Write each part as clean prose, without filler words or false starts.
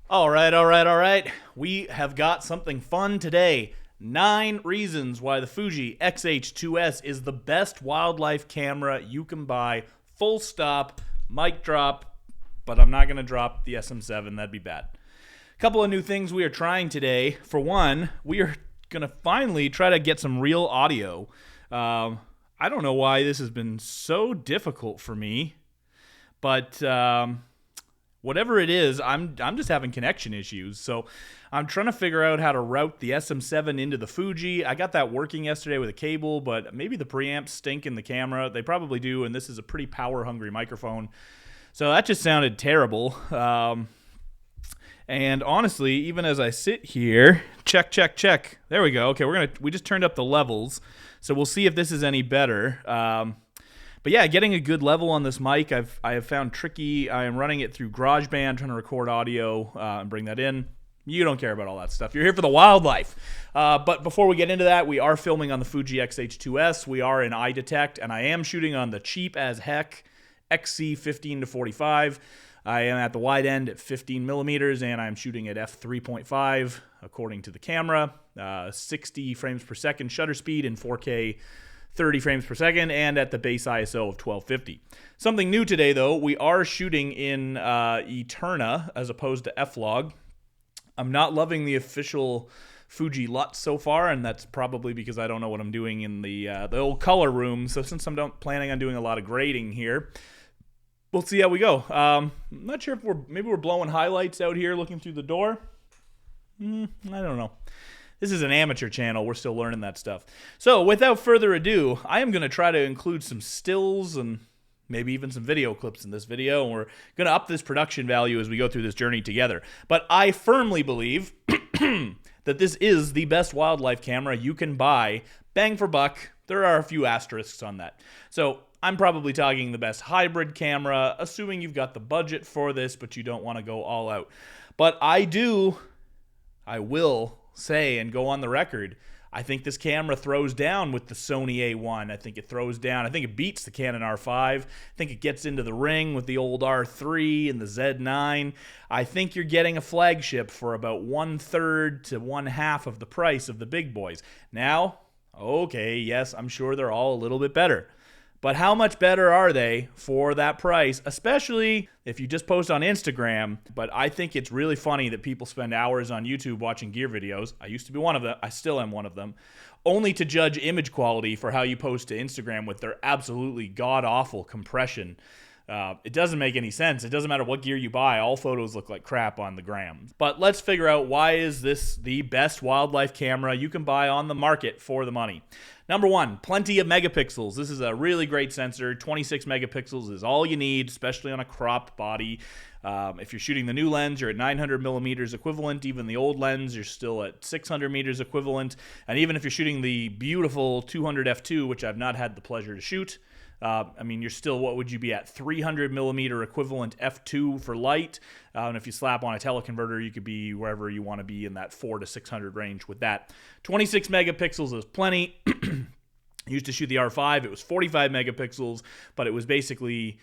All right, all right, all right. We have got something fun today. 9 reasons why the Fuji X-H2s is the best wildlife camera you can buy. Full stop, mic drop, but I'm not going to drop the SM7. That'd be bad. A couple of new things we are trying today. For one, we are going to finally try to get some real audio. I don't know why this has been so difficult for me, but whatever it is, I'm just having connection issues. So I'm trying to figure out how to route the SM7 into the Fuji. I got that working yesterday with a cable, but maybe the preamps stink in the camera. They probably do, and this is a pretty power-hungry microphone. So that just sounded terrible. And honestly, even as I sit here, check. There we go. Okay, we just turned up the levels, so we'll see if this is any better. But yeah, getting a good level on this mic, I have found tricky. I am running it through GarageBand, trying to record audio and bring that in. You don't care about all that stuff. You're here for the wildlife. But before we get into that, we are filming on the Fuji X-H2s. We are in iDetect, and I am shooting on the cheap as heck XC 15-45. I am at the wide end at 15 millimeters, and I'm shooting at f3.5 according to the camera. 60 frames per second shutter speed in 4K 30 frames per second, and at the base ISO of 1250. Something new today, though, we are shooting in Eterna as opposed to F-Log. I'm not loving the official Fuji LUT so far, and that's probably because I don't know what I'm doing in the old color room. So since I'm planning on doing a lot of grading here, we'll see how we go. I'm not sure if we're blowing highlights out here looking through the door. I don't know. This is an amateur channel. We're still learning that stuff. So without further ado, I am going to try to include some stills and maybe even some video clips in this video, and we're going to up this production value as we go through this journey together. But I firmly believe that this is the best wildlife camera you can buy. Bang for buck. There are a few asterisks on that. So I'm probably talking the best hybrid camera, assuming you've got the budget for this, but you don't want to go all out. But I will say and go on the record, I think this camera throws down with the Sony A1. I think it throws down. I think it beats the Canon R5. I think it gets into the ring with the old R3 and the Z9. I think you're getting a flagship for about 1/3 to 1/2 of the price of the big boys. Now, okay, yes, I'm sure they're all a little bit better. But how much better are they for that price, especially if you just post on Instagram? But I think it's really funny that people spend hours on YouTube watching gear videos. I used to be one of them. I still am one of them. Only to judge image quality for how you post to Instagram with their absolutely god-awful compression. It doesn't make any sense. It doesn't matter what gear you buy. All photos look like crap on the gram. But let's figure out, why is this the best wildlife camera you can buy on the market for the money? Number one, plenty of megapixels. This is a really great sensor. 26 megapixels is all you need, especially on a cropped body. If you're shooting the new lens, you're at 900 millimeters equivalent. Even the old lens, you're still at 600 meters equivalent. And even if you're shooting the beautiful 200 f2, which I've not had the pleasure to shoot, you're still, what would you be at? 300 millimeter equivalent f2 for light. And if you slap on a teleconverter, you could be wherever you want to be in that 400 to 600 range with that. 26 megapixels is plenty. Used to shoot the R5, it was 45 megapixels, but it was basically,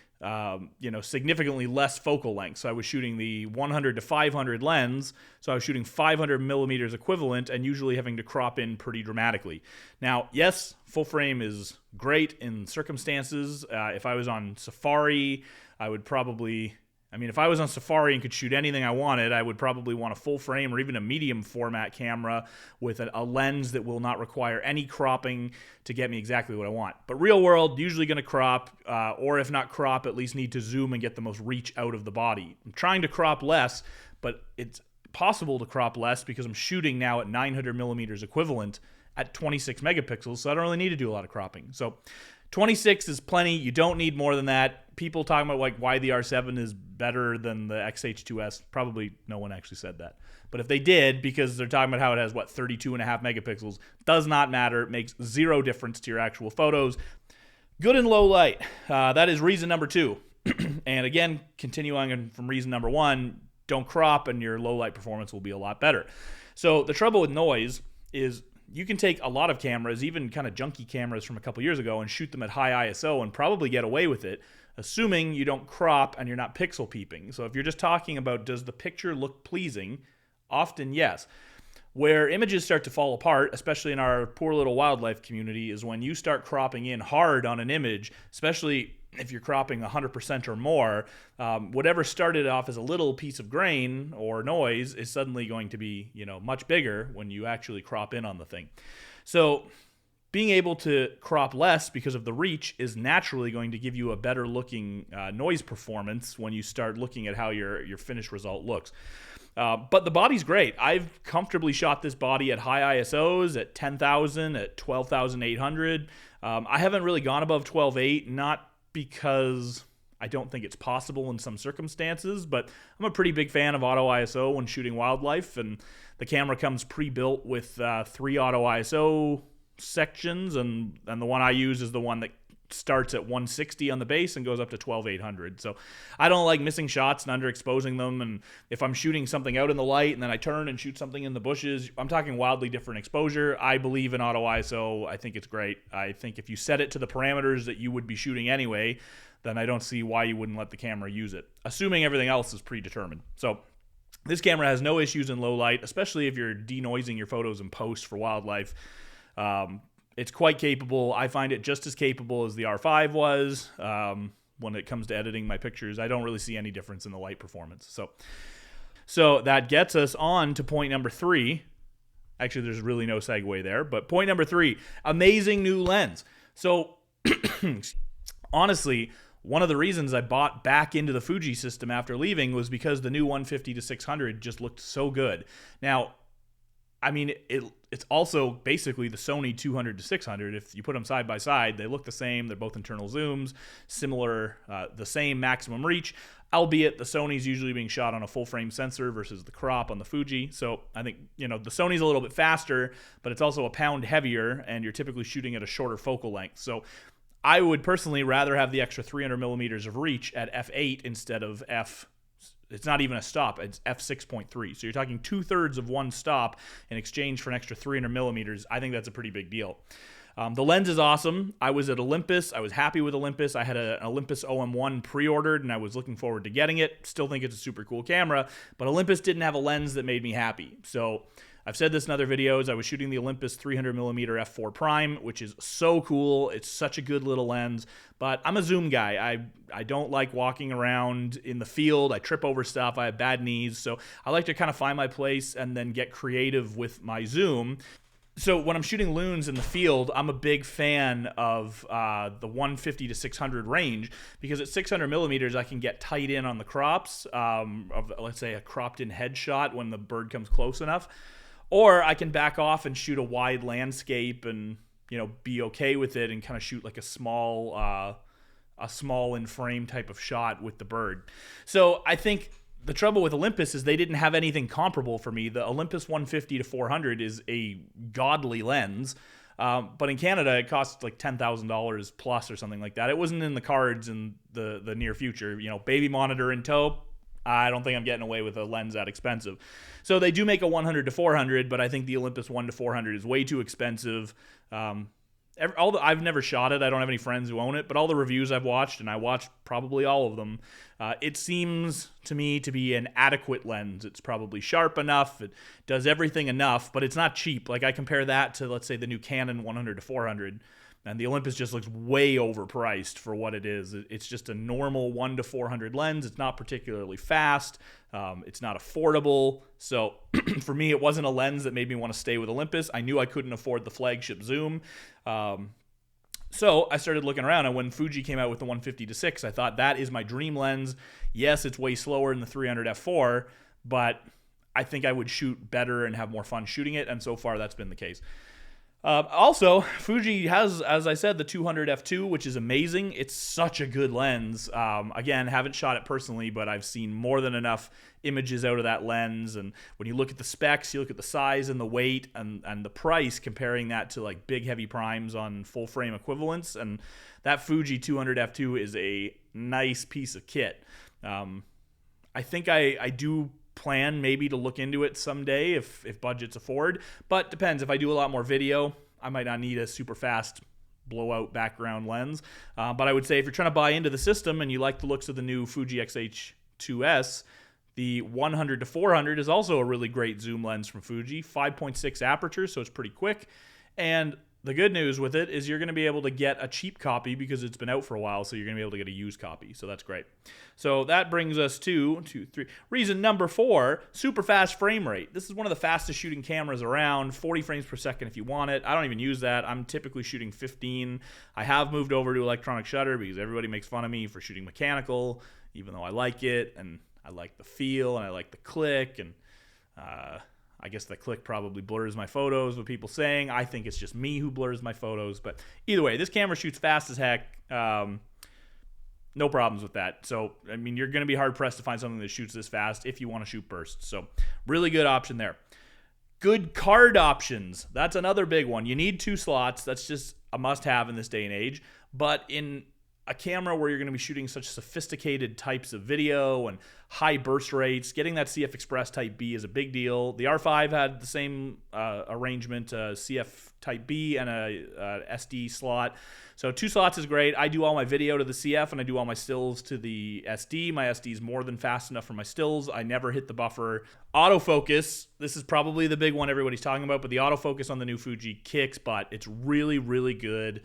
significantly less focal length. So I was shooting the 100 to 500 lens, so I was shooting 500 millimeters equivalent and usually having to crop in pretty dramatically. Now, yes, full frame is great in circumstances. If I was on Safari, I would probably... if I was on Safari and could shoot anything I wanted, I would probably want a full frame or even a medium format camera with a lens that will not require any cropping to get me exactly what I want. But real world, usually going to crop, or if not crop, at least need to zoom and get the most reach out of the body. I'm trying to crop less, but it's possible to crop less because I'm shooting now at 900 millimeters equivalent at 26 megapixels, so I don't really need to do a lot of cropping. So 26 is plenty. You don't need more than that. People talking about why the R7 is better than the X-H2s. Probably no one actually said that. But if they did, because they're talking about how it has, 32.5 megapixels, does not matter. It makes zero difference to your actual photos. Good in low light. That is reason number 2. And again, continuing from reason number 1, don't crop and your low light performance will be a lot better. So the trouble with noise is you can take a lot of cameras, even kind of junky cameras from a couple years ago, and shoot them at high ISO and probably get away with it. assuming you don't crop and you're not pixel peeping. So if you're just talking about does the picture look pleasing, often yes. Where images start to fall apart, especially in our poor little wildlife community, is when you start cropping in hard on an image, especially if you're cropping 100% or more. Whatever started off as a little piece of grain or noise is suddenly going to be, much bigger when you actually crop in on the thing. So being able to crop less because of the reach is naturally going to give you a better looking noise performance when you start looking at how your finished result looks. But the body's great. I've comfortably shot this body at high ISOs, at 10,000, at 12,800. I haven't really gone above 12.8, not because I don't think it's possible in some circumstances, but I'm a pretty big fan of auto ISO when shooting wildlife, and the camera comes pre-built with 3 auto ISO sections, and the one I use is the one that starts at 160 on the base and goes up to 12,800. So I don't like missing shots and underexposing them. And if I'm shooting something out in the light and then I turn and shoot something in the bushes, I'm talking wildly different exposure. I believe in auto ISO. I think it's great. I think if you set it to the parameters that you would be shooting anyway, then I don't see why you wouldn't let the camera use it, assuming everything else is predetermined. So this camera has no issues in low light, especially if you're denoising your photos in post for wildlife. It's quite capable. I find it just as capable as the R5 was when it comes to editing my pictures. I don't really see any difference in the light performance. So that gets us on to point number 3. Actually, there's really no segue there, but point number 3, amazing new lens. So honestly, one of the reasons I bought back into the Fuji system after leaving was because the new 150-600 just looked so good. Now, I mean, it's also basically the Sony 200-600. If you put them side by side, they look the same. They're both internal zooms, similar, the same maximum reach, albeit the Sony's usually being shot on a full-frame sensor versus the crop on the Fuji. So I think, the Sony's a little bit faster, but it's also a pound heavier, and you're typically shooting at a shorter focal length. So I would personally rather have the extra 300 millimeters of reach at f8 instead of it's not even a stop, it's f6.3. So you're talking 2/3 of one stop in exchange for an extra 300 millimeters. I think that's a pretty big deal. The lens is awesome. I was at Olympus. I was happy with Olympus. I had an Olympus OM1 pre-ordered, and I was looking forward to getting it. Still think it's a super cool camera, but Olympus didn't have a lens that made me happy. So I've said this in other videos. I was shooting the Olympus 300mm f4 prime, which is so cool. It's such a good little lens, but I'm a zoom guy. I don't like walking around in the field. I trip over stuff. I have bad knees, so I like to kind of find my place and then get creative with my zoom. So when I'm shooting loons in the field, I'm a big fan of the 150-600 range, because at 600 millimeters, I can get tight in on the crops of, let's say, a cropped in headshot when the bird comes close enough. Or I can back off and shoot a wide landscape and, be okay with it and kind of shoot like a small in frame type of shot with the bird. So I think the trouble with Olympus is they didn't have anything comparable for me. The Olympus 150-400 is a godly lens, but in Canada it costs like $10,000 plus or something like that. It wasn't in the cards in the near future. Baby monitor in tow, I don't think I'm getting away with a lens that expensive. So they do make a 100-400, but I think the Olympus 1-400 is way too expensive. I've never shot it. I don't have any friends who own it, but all the reviews I've watched, and I watched probably all of them, it seems to me to be an adequate lens. It's probably sharp enough. It does everything enough, but it's not cheap. Like I compare that to, let's say, the new Canon 100-400, and the Olympus just looks way overpriced for what it is. It's just a normal 1-400 lens. It's not particularly fast. It's not affordable. So for me, it wasn't a lens that made me want to stay with Olympus. I knew I couldn't afford the flagship zoom. So I started looking around, and when Fuji came out with the 150-6, I thought that is my dream lens. Yes, it's way slower than the 300 f4, but I think I would shoot better and have more fun shooting it, and so far that's been the case. Also, Fuji has, as I said, the 200 f2, which is amazing. It's such a good lens. Again, haven't shot it personally, but I've seen more than enough images out of that lens. And when you look at the specs, you look at the size and the weight and the price, comparing that to like big heavy primes on full frame equivalents. And that Fuji 200 f2 is a nice piece of kit. I think I do plan maybe to look into it someday if budgets afford, but depends. If I do a lot more video, I might not need a super fast blowout background lens. But I would say if you're trying to buy into the system and you like the looks of the new Fuji X-H2s, the 100 to 400 is also a really great zoom lens from Fuji. 5.6 aperture, so it's pretty quick. And the good news with it is you're going to be able to get a cheap copy because it's been out for a while, so you're going to be able to get a used copy. So that's great. So that brings us to reason number 4, super fast frame rate. This is one of the fastest shooting cameras around, 40 frames per second if you want it. I don't even use that. I'm typically shooting 15. I have moved over to electronic shutter because everybody makes fun of me for shooting mechanical, even though I like it, and I like the feel, and I like the click, and I guess the click probably blurs my photos with people saying. I think it's just me who blurs my photos. But either way, this camera shoots fast as heck. No problems with that. So, I mean, you're going to be hard-pressed to find something that shoots this fast if you want to shoot bursts. So, really good option there. Good card options. That's another big one. You need 2 slots. That's just a must-have in this day and age. But in a camera where you're going to be shooting such sophisticated types of video and high burst rates, getting that CF Express Type B is a big deal. The R5 had the same arrangement, CF Type B and a SD slot. So 2 slots is great. I do all my video to the CF and I do all my stills to the SD. My SD is more than fast enough for my stills. I never hit the buffer. Autofocus, this is probably the big one everybody's talking about, but the autofocus on the new Fuji kicks butt. It's really, really good.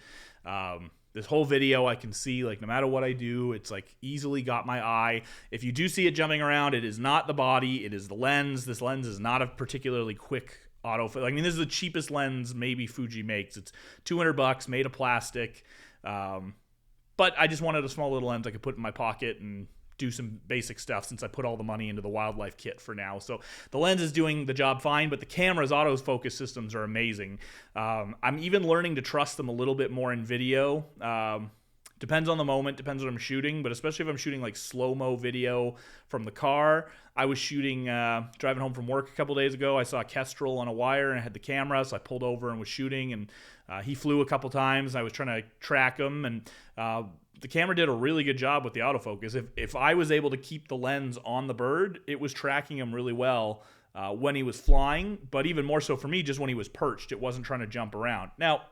This whole video I can see, like, no matter what I do, it's like easily got my eye. If you do see it jumping around, it is not the body, it is the lens. This lens is not a particularly quick autofocus. I mean, this is the cheapest lens maybe Fuji makes. It's $200, made of plastic. But I just wanted a small little lens I could put in my pocket and do some basic stuff since I put all the money into the wildlife kit for now. So the lens is doing the job fine, but the camera's autofocus systems are amazing. I'm even learning to trust them a little bit more in video. Depends on the moment, depends what I'm shooting, but especially if I'm shooting like slow-mo video from the car. I was shooting, driving home from work a couple days ago. I saw a Kestrel on a wire and I had the camera, so I pulled over and was shooting, and he flew a couple times. I was trying to track him, and the camera did a really good job with the autofocus. If I was able to keep the lens on the bird, it was tracking him really well when he was flying, but even more so for me just when he was perched. It wasn't trying to jump around. Now,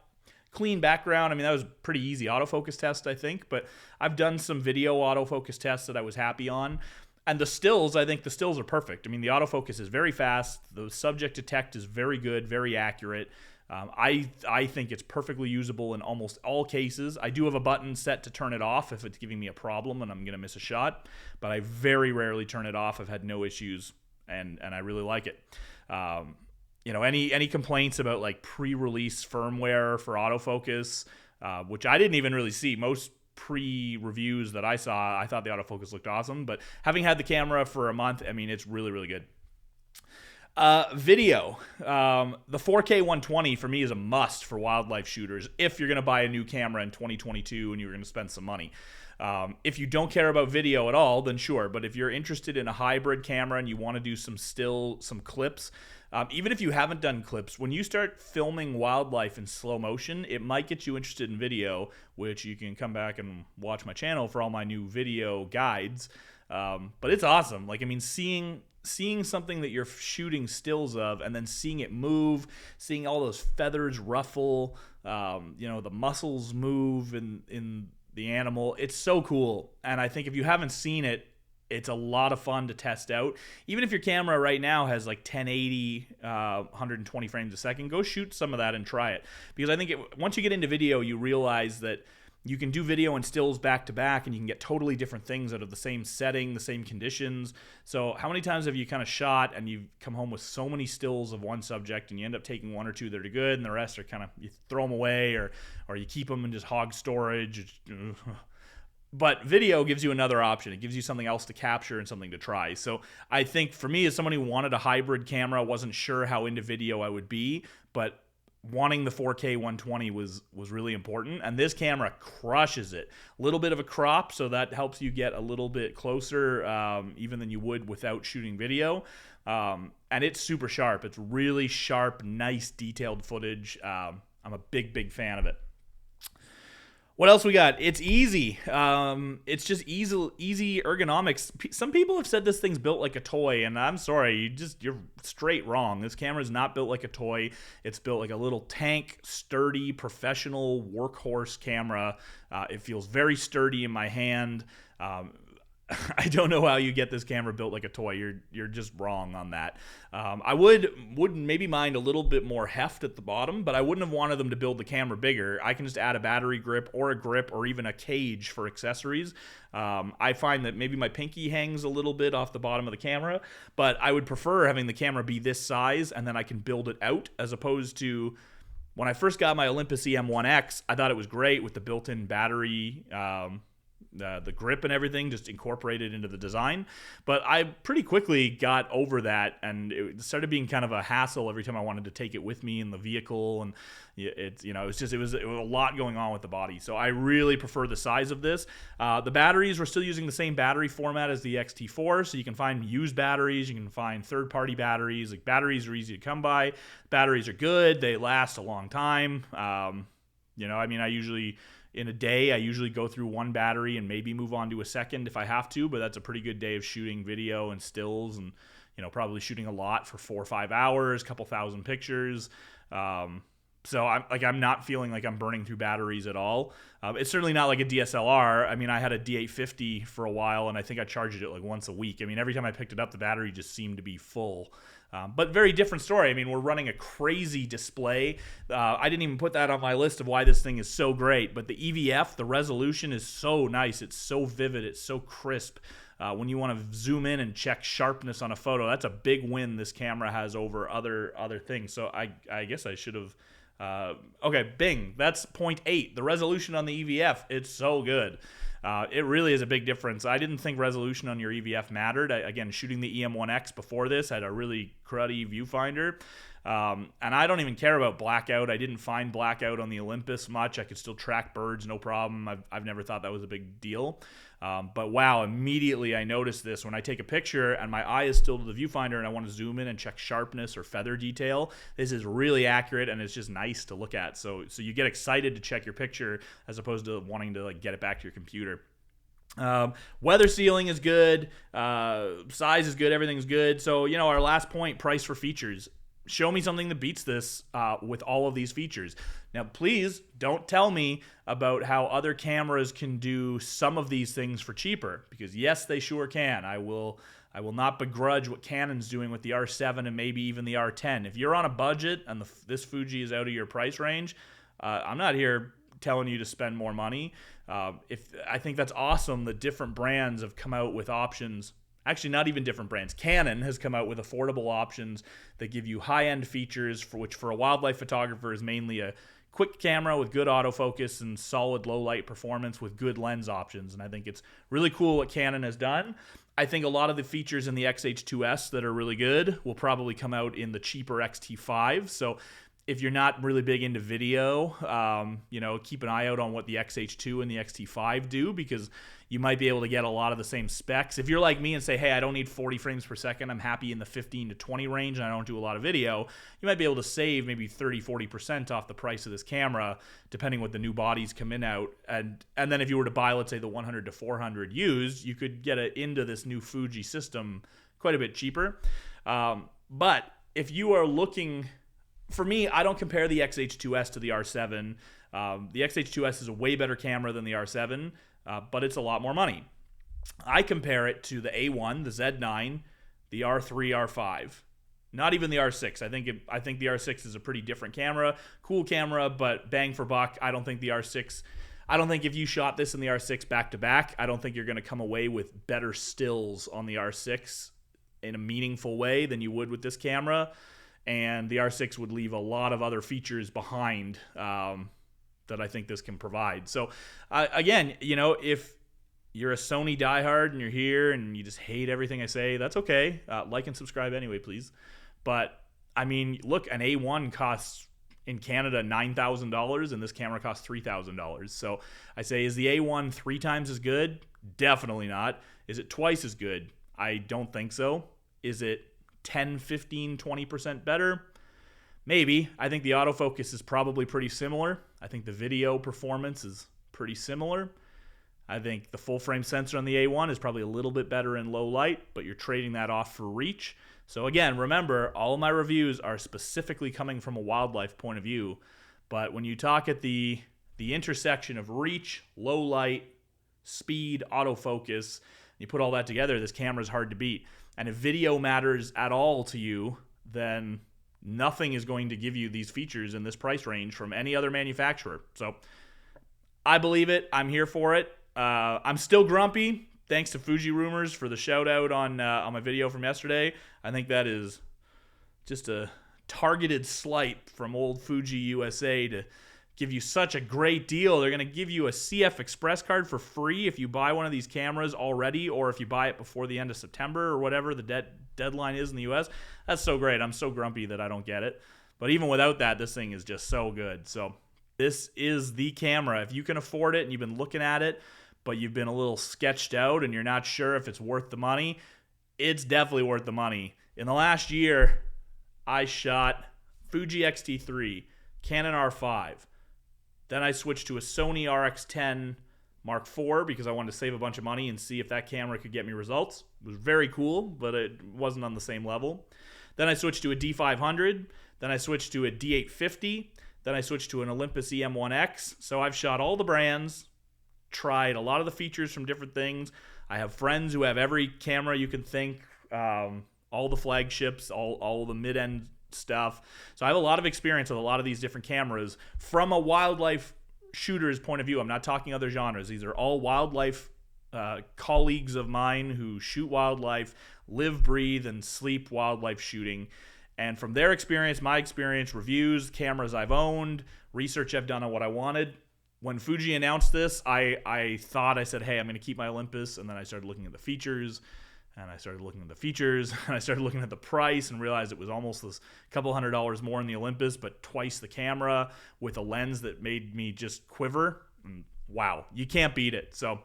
clean background, I mean, that was a pretty easy autofocus test, I think, but I've done some video autofocus tests that I was happy on. And the stills, I think the stills are perfect. I mean, the autofocus is very fast. The subject detect is very good, very accurate. I think it's perfectly usable in almost all cases. I do have a button set to turn it off if it's giving me a problem and I'm going to miss a shot, but I very rarely turn it off. I've had no issues, and I really like it. You know, any complaints about like pre-release firmware for autofocus, which I didn't even really see. Most pre-reviews that I saw, I thought the autofocus looked awesome, but having had the camera for a month, I mean, it's really, really good. Video. The 4K 120 for me is a must for wildlife shooters if you're going to buy a new camera in 2022 and you're going to spend some money. If you don't care about video at all, then sure. But if you're interested in a hybrid camera and you want to do some clips, even if you haven't done clips, when you start filming wildlife in slow motion, it might get you interested in video, which you can come back and watch my channel for all my new video guides. But it's awesome. Like, I mean, seeing something that you're shooting stills of and then seeing it move, seeing all those feathers ruffle, the muscles move in the animal, it's so cool. And I think if you haven't seen it, it's a lot of fun to test out. Even if your camera right now has like 1080, 120 frames a second, go shoot some of that and try it. Because I think once you get into video, you realize that you can do video and stills back to back, and you can get totally different things out of the same setting, the same conditions. So how many times have you kind of shot and you've come home with so many stills of one subject and you end up taking 1 or 2 that are good and the rest are kind of, you throw them away or you keep them in just hog storage. But video gives you another option. It gives you something else to capture and something to try. So I think for me, as someone who wanted a hybrid camera, wasn't sure how into video I would be, but wanting the 4K 120 was really important, and this camera crushes it. A little bit of a crop, so that helps you get a little bit closer even than you would without shooting video. And it's super sharp. It's really sharp, nice, detailed footage. I'm a big fan of it. What else we got? It's easy. It's just easy ergonomics. Some people have said this thing's built like a toy, and I'm sorry, you're straight wrong. This camera is not built like a toy. It's built like a little tank, sturdy, professional workhorse camera. It feels very sturdy in my hand. I don't know how you get this camera built like a toy. You're just wrong on that. I would maybe mind a little bit more heft at the bottom, but I wouldn't have wanted them to build the camera bigger. I can just add a battery grip or a grip or even a cage for accessories. I find that maybe my pinky hangs a little bit off the bottom of the camera, but I would prefer having the camera be this size and then I can build it out, as opposed to when I first got my Olympus EM1X, I thought it was great with the built-in battery, the grip and everything just incorporated into the design. But I pretty quickly got over that, and it started being kind of a hassle every time I wanted to take it with me in the vehicle. And it was a lot going on with the body. So I really prefer the size of this. The batteries, we're still using the same battery format as the X-T4. So you can find used batteries, you can find third-party batteries. Like, batteries are easy to come by. Batteries are good. They last a long time. In a day, I usually go through one battery and maybe move on to a second if I have to, but that's a pretty good day of shooting video and stills, and probably shooting a lot for 4 or 5 hours, couple thousand pictures. So I'm not feeling like I'm burning through batteries at all. It's certainly not like a DSLR. I mean, I had a D850 for a while, and I think I charged it like once a week. I mean, every time I picked it up, the battery just seemed to be full. But very different story. I mean, we're running a crazy display. I didn't even put that on my list of why this thing is so great. But the EVF, the resolution is so nice. It's so vivid. It's so crisp. When you want to zoom in and check sharpness on a photo, that's a big win this camera has over other things. So I guess I should have... okay, bing. That's 0.8. The resolution on the EVF, it's so good. It really is a big difference. I didn't think resolution on your EVF mattered. Again, shooting the EM1X before this had a really cruddy viewfinder. And I don't even care about blackout. I didn't find blackout on the Olympus much. I could still track birds, no problem. I've never thought that was a big deal. But wow, immediately I noticed this when I take a picture and my eye is still to the viewfinder and I want to zoom in and check sharpness or feather detail. This is really accurate, and it's just nice to look at. So you get excited to check your picture as opposed to wanting to get it back to your computer. Weather sealing is good. Size is good. Everything's good. So, our last point, price for features. Show me something that beats this with all of these features. Now, please don't tell me about how other cameras can do some of these things for cheaper, because yes, they sure can. I will not begrudge what Canon's doing with the R7 and maybe even the R10. If you're on a budget and this Fuji is out of your price range, I'm not here telling you to spend more money. I think that's awesome that different brands have come out with options. Actually, not even different brands. Canon has come out with affordable options that give you high-end features, for a wildlife photographer is mainly a quick camera with good autofocus and solid low-light performance with good lens options. And I think it's really cool what Canon has done. I think a lot of the features in the X-H2s that are really good will probably come out in the cheaper X-T5. So if you're not really big into video, keep an eye out on what the X-H2 and the X-T5 do, because you might be able to get a lot of the same specs. If you're like me and say, hey, I don't need 40 frames per second, I'm happy in the 15 to 20 range, and I don't do a lot of video, you might be able to save maybe 30-40% off the price of this camera, depending what the new bodies come in out. And then if you were to buy, let's say, the 100 to 400 used, you could get it into this new Fuji system quite a bit cheaper. But if you are looking... For me, I don't compare the X-H2s to the R7. The X-H2s is a way better camera than the R7, but it's a lot more money. I compare it to the A1, the Z9, the R3, R5. Not even the R6. I think the R6 is a pretty different camera. Cool camera, but bang for buck. I don't think the R6... I don't think if you shot this in the R6 back-to-back, I don't think you're going to come away with better stills on the R6 in a meaningful way than you would with this camera. And the R6 would leave a lot of other features behind that I think this can provide. So, again, if you're a Sony diehard and you're here and you just hate everything I say, that's okay. Like and subscribe anyway, please. But, I mean, look, an A1 costs, in Canada, $9,000, and this camera costs $3,000. So I say, is the A1 3 times as good? Definitely not. Is it twice as good? I don't think so. Is it 10, 15, 20% better? Maybe. I think the autofocus is probably pretty similar. I think the video performance is pretty similar. I think the full frame sensor on the A1 is probably a little bit better in low light, but you're trading that off for reach. So again, remember, all of my reviews are specifically coming from a wildlife point of view. But when you talk at the intersection of reach, low light, speed, autofocus, you put all that together, this camera is hard to beat. And if video matters at all to you, then nothing is going to give you these features in this price range from any other manufacturer. So I believe it. I'm here for it. I'm still grumpy. Thanks to Fuji Rumors for the shout out on my video from yesterday. I think that is just a targeted slight from old Fuji USA to give you such a great deal. They're going to give you a CF Express card for free if you buy one of these cameras already, or if you buy it before the end of September or whatever the deadline is in the US. That's so great. I'm so grumpy that I don't get it. But even without that, this thing is just so good. So this is the camera. If you can afford it and you've been looking at it, but you've been a little sketched out and you're not sure if it's worth the money, it's definitely worth the money. In the last year, I shot Fuji X-T3, Canon R5. Then I switched to a Sony RX10 Mark IV because I wanted to save a bunch of money and see if that camera could get me results. It was very cool, but it wasn't on the same level. Then I switched to a D500. Then I switched to a D850. Then I switched to an Olympus EM1X. So I've shot all the brands, tried a lot of the features from different things. I have friends who have every camera you can think, all the flagships, all the mid-end stuff. So I have a lot of experience with a lot of these different cameras from a wildlife shooter's point of view. I'm not talking other genres. These are all wildlife colleagues of mine who shoot wildlife, live, breathe, and sleep wildlife shooting. And from their experience, my experience, reviews, cameras I've owned, research I've done on what I wanted, when Fuji announced this, I said, hey, I'm going to keep my Olympus. And then I started looking at the features, and I started looking at the features, and I started looking at the price and realized it was almost this couple $100 more in the Olympus, but twice the camera with a lens that made me just quiver. And wow, you can't beat it. So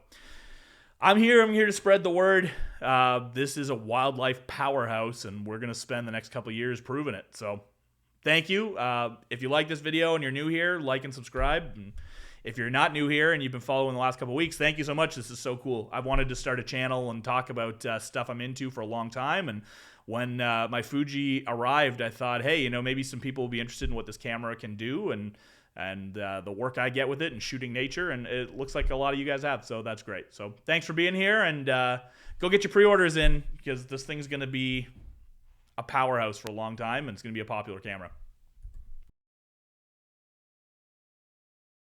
I'm here to spread the word. This is a wildlife powerhouse, and we're going to spend the next couple of years proving it. So thank you. If you like this video and you're new here, like and subscribe. And if you're not new here and you've been following the last couple of weeks, thank you so much. This is so cool. I've wanted to start a channel and talk about stuff I'm into for a long time. And when my Fuji arrived, I thought, hey, maybe some people will be interested in what this camera can do and the work I get with it and shooting nature. And it looks like a lot of you guys have. So that's great. So thanks for being here, and go get your pre-orders in, because this thing's going to be a powerhouse for a long time, and it's going to be a popular camera.